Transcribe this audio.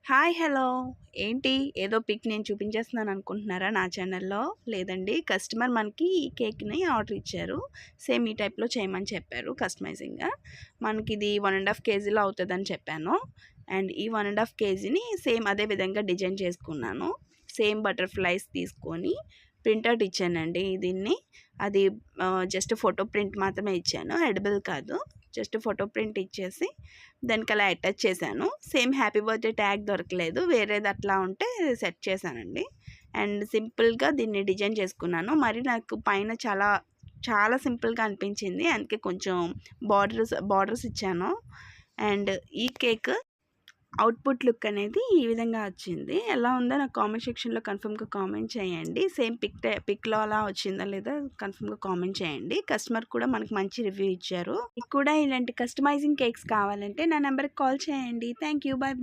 Hi hello ఏంటి ఏదో pick నేను చూపించేస్తున్నాను అనుకుంటున్నారా నా ఛానల్లో? లేదండి, కస్టమర్ మనకి ఈ కేక్ని ఆర్డర్ ఇచ్చారు. సేమ్ ఈ టైప్లో చేయమని చెప్పారు కస్టమైజింగ్గా. మనకి ఇది 1.5 kgలో అవుతుందని చెప్పాను. అండ్ ఈ 1.5 kgని సేమ్ అదే విధంగా డిజైన్ చేసుకున్నాను. సేమ్ బటర్ఫ్లైస్ తీసుకొని ప్రింట్అవుట్ ఇచ్చానండి దీన్ని. అది జస్ట్ ఫోటో ప్రింట్ మాత్రమే ఇచ్చాను, ఎడిబుల్ కాదు. జస్ట్ ఫోటో ప్రింట్ ఇచ్చేసి దానికి అలా అటాచ్ చేశాను. సేమ్ హ్యాపీ బర్త్డే ట్యాగ్ దొరకలేదు, వేరేది అట్లా ఉంటే సెట్ చేశానండి. అండ్ సింపుల్గా దీన్ని డిజైన్ చేసుకున్నాను. మరి నాకు పైన చాలా చాలా సింపుల్గా అనిపించింది, అందుకే కొంచెం బార్డర్స్ ఇచ్చాను. అండ్ ఈ కేక్ అవుట్పుట్ లుక్ అనేది ఈ విధంగా వచ్చింది. ఎలా ఉందో నాకు కామెంట్ సెక్షన్లో కన్ఫర్మ్గా కామెంట్ చేయండి. సేమ్ పిక్లో అలా వచ్చిందా లేదా కన్ఫర్మ్గా కామెంట్ చేయండి. కస్టమర్ కూడా మనకి మంచి రివ్యూ ఇచ్చారు. మీకు కూడా ఇలాంటి కస్టమైజింగ్ కేక్స్ కావాలంటే నా నెంబర్కి కాల్ చేయండి. Thank you, bye.